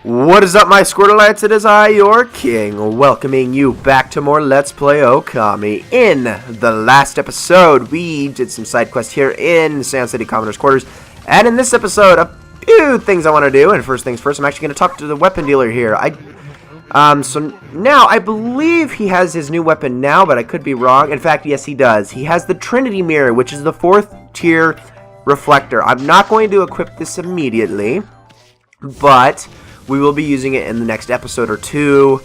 What is up, my Squirtleites? It is I, your king, welcoming you back to more Let's Play Okami. In the last episode, we did some side quests here in Sei-An City Commoner's Quarters, and in this episode, a few things I want to do. And first things first, I'm actually going to talk to the weapon dealer here. So now I believe he has his new weapon now, but I could be wrong. In fact, yes, he does. He has the Trinity Mirror, which is the 4th tier reflector. I'm not going to equip this immediately, but we will be using it in the next episode or two,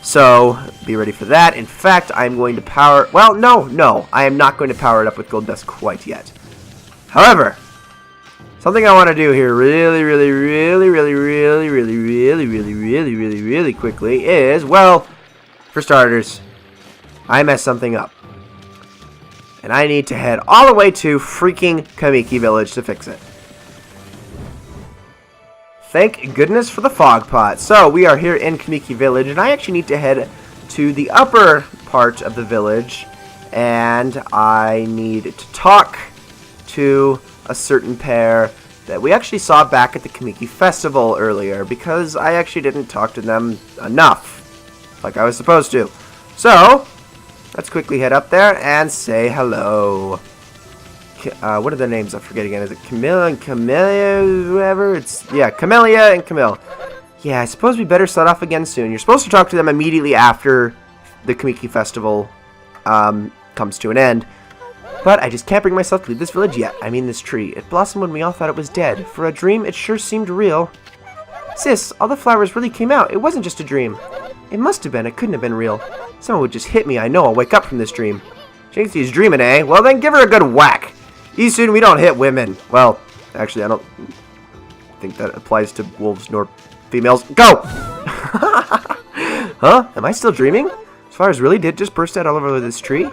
so be ready for that. In fact, I'm going to power... Well, no, I am not going to power it up with gold dust quite yet. However, something I want to do here really quickly is, well, for starters, I messed something up. And I need to head all the way to freaking Kamiki Village to fix it. Thank goodness for the fog pot. So, we are here in Kamiki Village, and I actually need to head to the upper part of the village, and I need to talk to a certain pair that we actually saw back at the Kamiki Festival earlier, because I actually didn't talk to them enough, like I was supposed to. So, let's quickly head up there and say hello. What are their names? I forget again. Is it Camilla and Camellia? Whoever? Yeah, Camellia and Camille. Yeah, I suppose we better start off again soon. You're supposed to talk to them immediately after the Kamiki Festival comes to an end. But I just can't bring myself to leave this village yet. I mean, this tree. It blossomed when we all thought it was dead. For a dream, it sure seemed real. Sis, all the flowers really came out. It wasn't just a dream. It must have been. It couldn't have been real. Someone would just hit me. I know I'll wake up from this dream. Jinxie's dreaming, eh? Well, then give her a good whack. Isun, we don't hit women. Well, actually, I don't think that applies to wolves nor females. Go! Huh? Am I still dreaming? As far as really did just burst out all over this tree?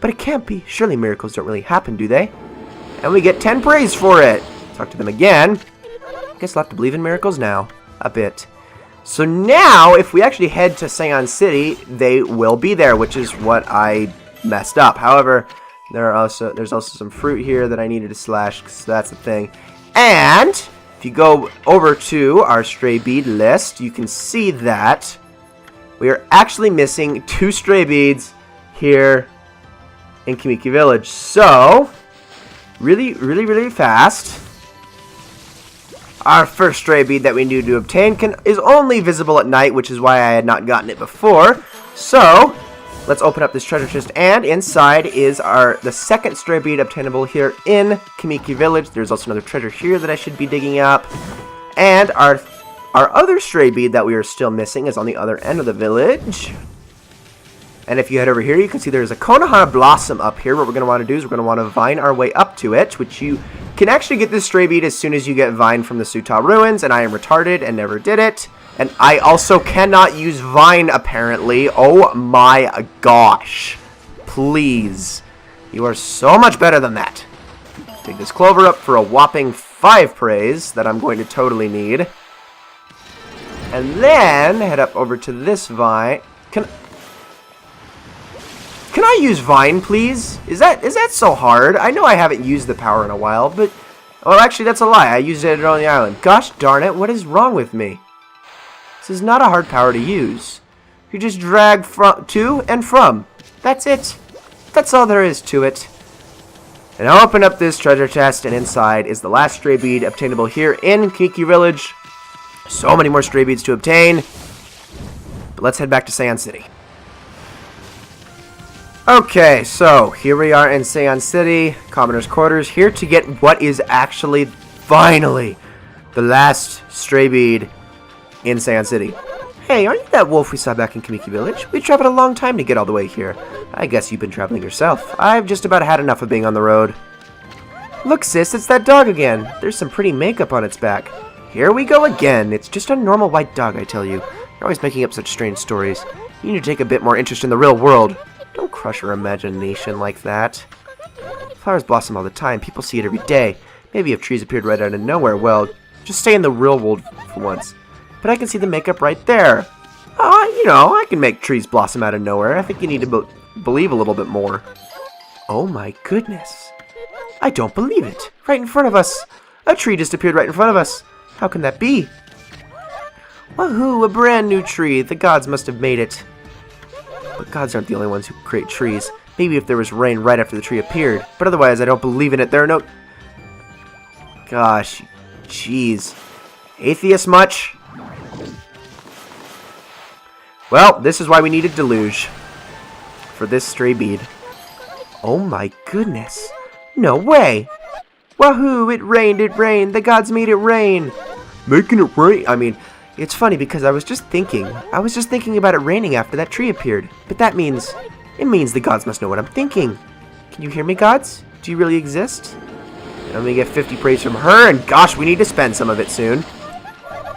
But it can't be. Surely miracles don't really happen, do they? And we get 10 praise for it. Talk to them again. Guess I'll have to believe in miracles now. A bit. So now, if we actually head to Sei-An City, they will be there, which is what I messed up. However, there's also some fruit here that I needed to slash, because that's the thing. And if you go over to our stray bead list, you can see that we are actually missing 2 stray beads here in Kamiki Village. So, really fast, our first stray bead that we need to obtain is only visible at night, which is why I had not gotten it before. So, let's open up this treasure chest, and inside is the second stray bead obtainable here in Kamiki Village. There's also another treasure here that I should be digging up. And our other stray bead that we are still missing is on the other end of the village. And if you head over here, you can see there's a Konohana Blossom up here. What we're going to want to do is we're going to want to vine our way up to it, which you can actually get this stray bead as soon as you get vine from the Suta Ruins, and I am retarded and never did it. And I also cannot use vine, apparently. Oh my gosh. Please. You are so much better than that. Dig this clover up for a whopping 5 praise that I'm going to totally need. And then head up over to this vine. Can I use vine, please? Is that so hard? I know I haven't used the power in a while, but... Well, actually, that's a lie. I used it on the island. Gosh darn it, what is wrong with me? This is not a hard power to use. You just drag to and from. That's it. That's all there is to it. And I'll open up this treasure chest, and inside is the last stray bead obtainable here in Kamiki Village. So many more stray beads to obtain. But let's head back to Sei-An City. Okay, so here we are in Sei-An City, Commoner's Quarters, here to get what is actually, finally, the last stray bead in Sei-An City. Hey, aren't you that wolf we saw back in Kamiki Village? We traveled a long time to get all the way here. I guess you've been traveling yourself. I've just about had enough of being on the road. Look, sis, it's that dog again. There's some pretty makeup on its back. Here we go again. It's just a normal white dog, I tell you. You're always making up such strange stories. You need to take a bit more interest in the real world. Don't crush your imagination like that. Flowers blossom all the time. People see it every day. Maybe if trees appeared right out of nowhere, well, just stay in the real world for once. But I can see the makeup right there. I can make trees blossom out of nowhere. I think you need to believe a little bit more. Oh my goodness. I don't believe it. Right in front of us. A tree just appeared right in front of us. How can that be? Woohoo, a brand new tree. The gods must have made it. But gods aren't the only ones who create trees. Maybe if there was rain right after the tree appeared. But otherwise, I don't believe in it. There are no... Gosh. Jeez. Atheist much? Well, this is why we need a deluge. For this stray bead. Oh my goodness. No way. Wahoo, it rained. The gods made it rain. Making it rain? I mean, it's funny because I was just thinking about it raining after that tree appeared. But that means, it means the gods must know what I'm thinking. Can you hear me, gods? Do you really exist? Let me get 50 praise from her, and gosh, we need to spend some of it soon.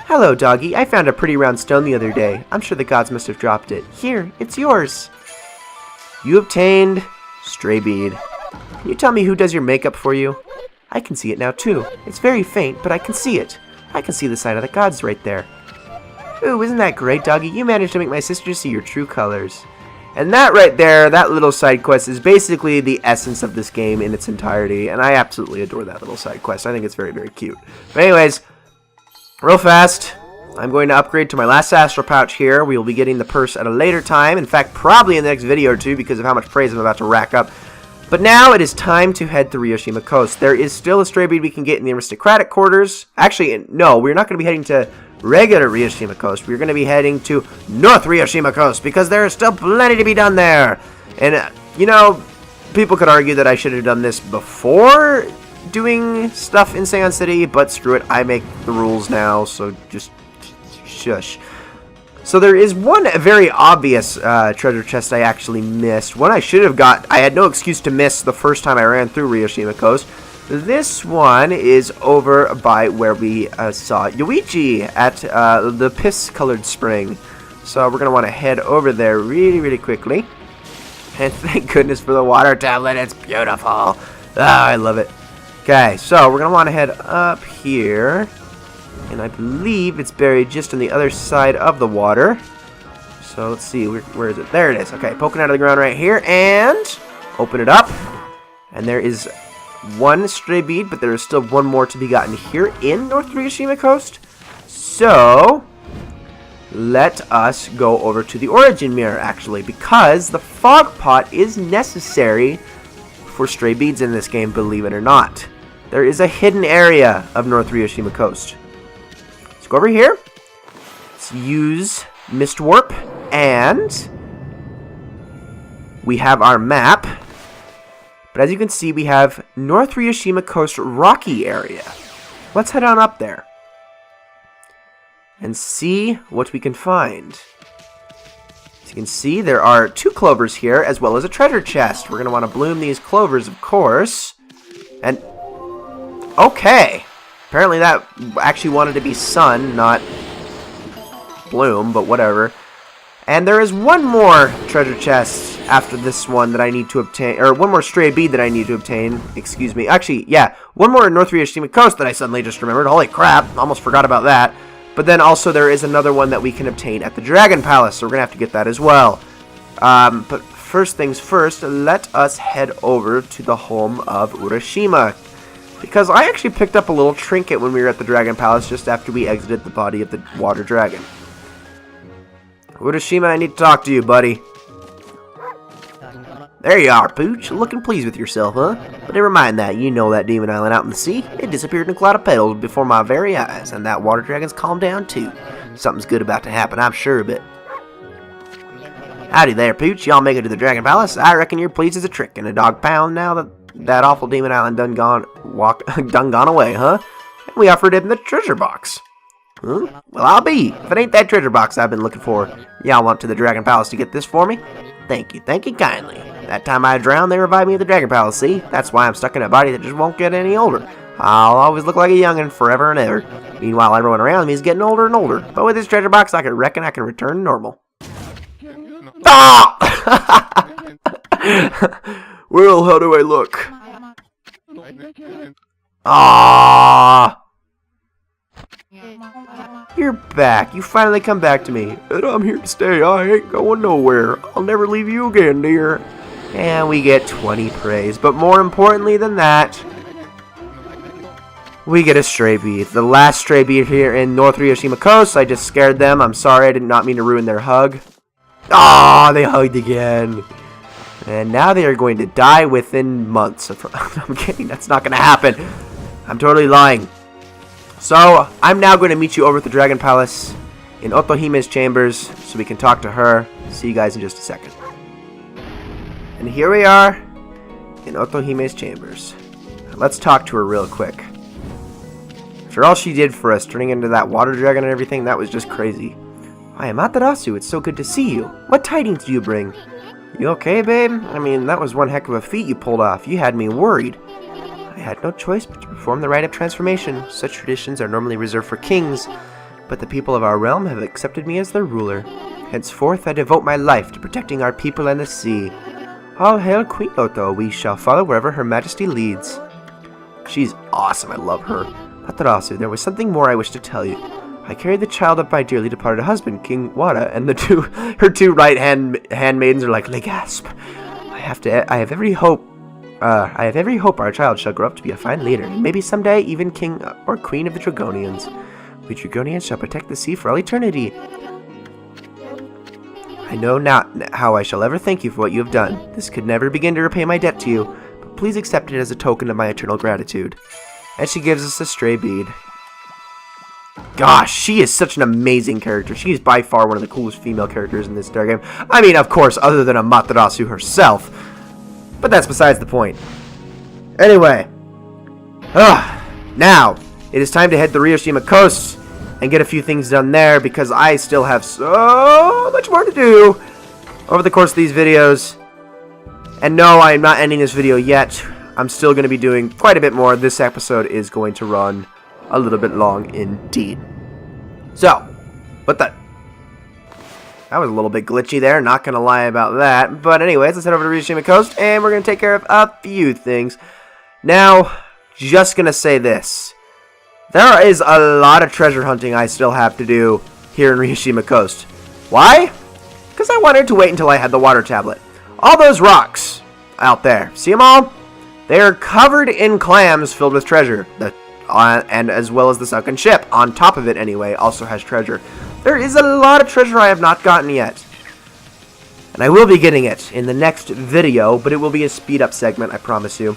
Hello, doggy. I found a pretty round stone the other day. I'm sure the gods must have dropped it. Here, it's yours. You obtained stray bead. Can you tell me who does your makeup for you? I can see it now, too. It's very faint, but I can see it. I can see the sign of the gods right there. Ooh, isn't that great, doggy? You managed to make my sister see your true colors. And that right there, that little side quest is basically the essence of this game in its entirety. And I absolutely adore that little side quest. I think it's very, very cute. But anyways, real fast, I'm going to upgrade to my last astral pouch here. We will be getting the purse at a later time. In fact, probably in the next video or two because of how much praise I'm about to rack up. But now it is time to head to Ryoshima Coast. There is still a stray bead we can get in the aristocratic quarters. Actually, no, we're not going to be heading to regular Ryoshima Coast. We're going to be heading to North Ryoshima Coast because there is still plenty to be done there. And, you know, people could argue that I should have done this before doing stuff in Sei-An City, but screw it, I make the rules now, so just shush. So there is one very obvious treasure chest I actually missed. One I should have got. I had no excuse to miss the first time I ran through Ryoshima Coast. This one is over by where we saw Yoichi at the piss-colored spring. So we're going to want to head over there really, really quickly. And thank goodness for the water tablet. It's beautiful. Ah, I love it. Okay, so we're going to want to head up here. And I believe it's buried just on the other side of the water. So let's see, where is it? There it is. Okay, poking out of the ground right here. And open it up. And there is one stray bead, but there is still one more to be gotten here in North Ryoshima Coast. So let us go over to the origin mirror, actually, because the fog pot is necessary for stray beads in this game, believe it or not. There is a hidden area of North Ryoshima Coast. Let's go over here. Let's use Mist Warp, and we have our map. But as you can see, we have North Ryoshima Coast rocky area. Let's head on up there and see what we can find. As you can see, there are 2 clovers here, as well as a treasure chest. We're going to want to bloom these clovers, of course. And okay. Apparently that actually wanted to be sun, not bloom, but whatever. And there is one more treasure chest after this one that I need to obtain, or one more stray bead that I need to obtain, excuse me. Actually, yeah, one more in North Ryoshima Coast that I suddenly just remembered. Holy crap, almost forgot about that. But then also there is another one that we can obtain at the Dragon Palace, so we're going to have to get that as well. But first things first, let us head over to the home of Urashima. Because I actually picked up a little trinket when we were at the Dragon Palace just after we exited the body of the water dragon. Urashima, I need to talk to you, buddy. There you are, Pooch. Looking pleased with yourself, huh? But never mind that. You know that demon island out in the sea. It disappeared in a cloud of petals before my very eyes, and that water dragon's calmed down, too. Something's good about to happen, I'm sure of it. Howdy there, Pooch. Y'all make it to the Dragon Palace. I reckon you're pleased as a trick in a dog pound now that awful demon island done gone away, huh? And we offered him the treasure box. Huh? Well, I'll be. If it ain't that treasure box I've been looking for. Y'all went to the Dragon Palace to get this for me? Thank you kindly. That time I drowned, they revived me at the Dragon Palace, see? That's why I'm stuck in a body that just won't get any older. I'll always look like a youngin' forever and ever. Meanwhile, everyone around me is getting older and older. But with this treasure box, I reckon I can return to normal. Ah! Well, how do I look? Ah! You're back. You finally come back to me. And I'm here to stay. I ain't going nowhere. I'll never leave you again, dear. And we get 20 praise. But more importantly than that, we get a stray bead. The last stray bead here in North Ryoshima Coast. I just scared them. I'm sorry. I did not mean to ruin their hug. Ah, they hugged again. And now they are going to die within months. I'm kidding. That's not going to happen. I'm totally lying. So, I'm now going to meet you over at the Dragon Palace in Otohime's chambers so we can talk to her. See you guys in just a second. And here we are in Otohime's chambers. Let's talk to her real quick. After all she did for us, turning into that water dragon and everything, that was just crazy. Hi, Amaterasu, it's so good to see you. What tidings do you bring? You okay, babe? I mean, that was one heck of a feat you pulled off. You had me worried. I had no choice but to perform the rite of transformation. Such traditions are normally reserved for kings, but the people of our realm have accepted me as their ruler. Henceforth, I devote my life to protecting our people and the sea. All hail Queen Oto, we shall follow wherever Her Majesty leads. She's awesome, I love her. Amaterasu, there was something more I wish to tell you. I carried the child of my dearly departed husband, King Wada, and her two right handmaidens are like, they gasp. I have every hope our child shall grow up to be a fine leader, and maybe someday even king or queen of the Dragonians. We Dragonians shall protect the sea for all eternity. I know not how I shall ever thank you for what you have done. This could never begin to repay my debt to you, but please accept it as a token of my eternal gratitude. And she gives us a stray bead. Gosh, she is such an amazing character. She is by far one of the coolest female characters in this entire game. I mean, of course, other than Amaterasu herself. But that's besides the point. Anyway. Now, it is time to head to Ryoshima Coast and get a few things done there because I still have so much more to do over the course of these videos. And no, I am not ending this video yet. I'm still going to be doing quite a bit more. This episode is going to run a little bit long indeed. So, that was a little bit glitchy there, not going to lie about that. But anyways, let's head over to Ryoshima Coast, and we're going to take care of a few things. Now, just going to say this. There is a lot of treasure hunting I still have to do here in Ryoshima Coast. Why? Because I wanted to wait until I had the water tablet. All those rocks out there, see them all? They're covered in clams filled with treasure. And as well as the sunken ship, on top of it anyway, also has treasure. There is a lot of treasure I have not gotten yet. And I will be getting it in the next video, but it will be a speed up segment, I promise you.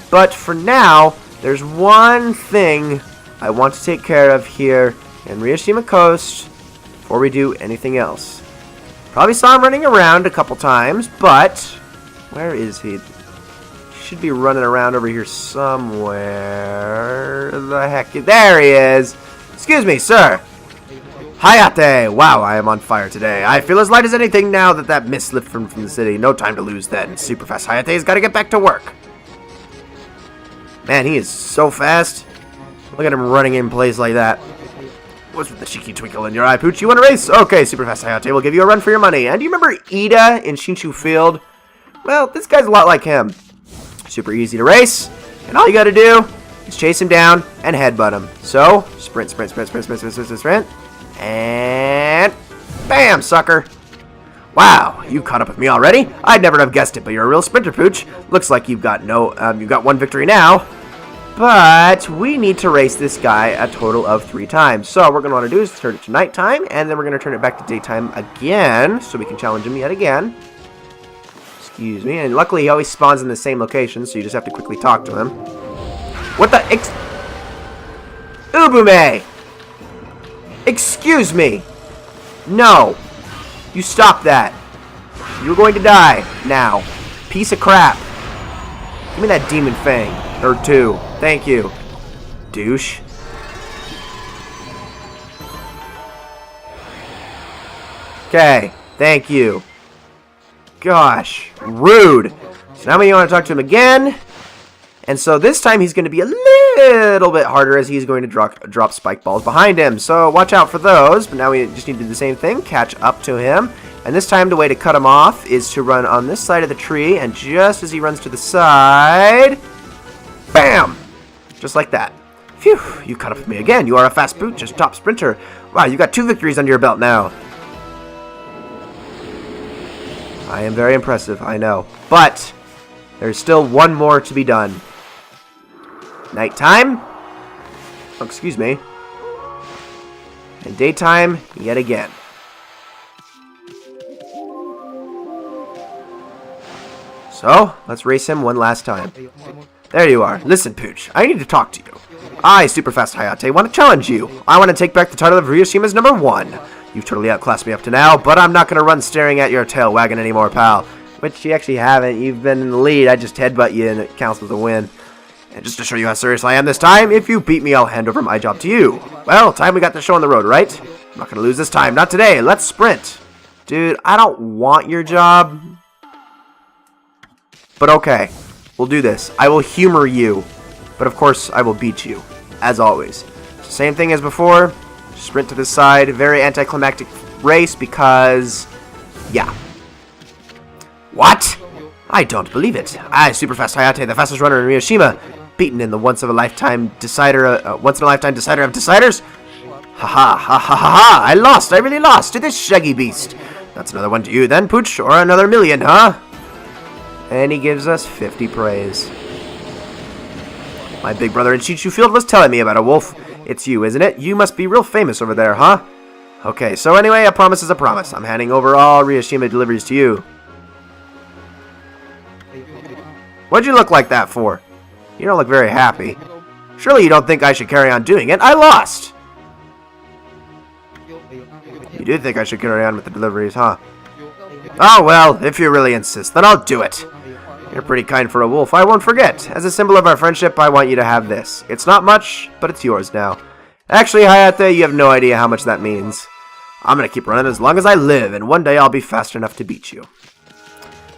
But for now, there's one thing I want to take care of here in Ryoshima Coast before we do anything else. Probably saw him running around a couple times, but where is he? He should be running around over here somewhere. The heck? There he is. Excuse me, sir. Hayate! Wow, I am on fire today. I feel as light as anything now that mist lifted from the city. No time to lose then. Super fast Hayate's got to get back to work. Man, he is so fast. Look at him running in place like that. What's with the cheeky twinkle in your eye, Pooch? You want to race? Okay, Super Fast Hayate will give you a run for your money. And do you remember Ida in Shinshu Field? Well, this guy's a lot like him. Super easy to race, and all you gotta do is chase him down and headbutt him. So, sprint, sprint, sprint, sprint, sprint, sprint, sprint, sprint, and bam, sucker. Wow, you caught up with me already? I'd never have guessed it, but you're a real sprinter, Pooch. Looks like you've got one victory now. But we need to race this guy a total of 3 times. So what we're going to want to do is turn it to nighttime, and then we're going to turn it back to daytime again, so we can challenge him yet again. Excuse me. And luckily, he always spawns in the same location, so you just have to quickly talk to him. What the... Ubume! Excuse me! No! You stop that. You're going to die now. Piece of crap. Give me that demon fang. Or 2. Thank you. Douche. Okay. Thank you. Gosh. Rude. So now we want to talk to him again. And so this time he's going to be a little bit harder as he's going to drop spike balls behind him. So watch out for those. But now we just need to do the same thing. Catch up to him. And this time the way to cut him off is to run on this side of the tree. And just as he runs to the side... Bam! Just like that. Phew, you caught up with me again. You are a fast boot, just top sprinter. Wow, you got 2 victories under your belt now. I am very impressive, I know. But there's still one more to be done. Nighttime. Oh, excuse me. And daytime yet again. So, let's race him one last time. There you are. Listen, Pooch, I need to talk to you. I, Superfast Hayate, want to challenge you. I want to take back the title of Ryoshima's #1. You've totally outclassed me up to now, but I'm not going to run staring at your tail wagging anymore, pal. Which you actually haven't. You've been in the lead. I just headbutt you, and it counts as a win. And just to show you how serious I am this time, if you beat me, I'll hand over my job to you. Well, time we got the show on the road, right? I'm not going to lose this time. Not today. Let's sprint. Dude, I don't want your job. But okay, we'll do this. I will humor you, but of course I will beat you, as always. Same thing as before, sprint to the side, very anticlimactic race because, yeah. What? I don't believe it. I, Superfast Hayate, the fastest runner in Ryoshima, beaten in the once-in-a-lifetime decider of deciders? Ha ha ha ha ha! I lost, I really lost to this shaggy beast. That's another one to you then, Pooch, or another million, huh? And he gives us 50 praise. My big brother in Chichu Field was telling me about a wolf. It's you, isn't it? You must be real famous over there, huh? Okay, so anyway, a promise is a promise. I'm handing over all Ryoshima deliveries to you. What'd you look like that for? You don't look very happy. Surely you don't think I should carry on doing it. I lost! You do think I should carry on with the deliveries, huh? Oh, well, if you really insist, then I'll do it. You're pretty kind for a wolf, I won't forget. As a symbol of our friendship, I want you to have this. It's not much, but it's yours now. Actually, Hayate, you have no idea how much that means. I'm gonna keep running as long as I live, and one day I'll be fast enough to beat you.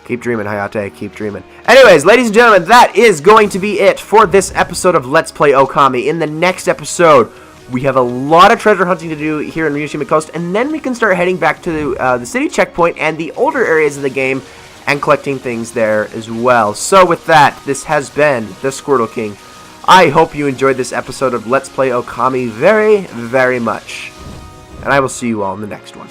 Keep dreaming, Hayate, keep dreaming. Anyways, ladies and gentlemen, that is going to be it for this episode of Let's Play Ōkami. In the next episode, we have a lot of treasure hunting to do here in Ryoshima Coast, and then we can start heading back to the city checkpoint and the older areas of the game and collecting things there as well. So with that, this has been the Squirtle King. I hope you enjoyed this episode of Let's Play Ōkami very, very much. And I will see you all in the next one.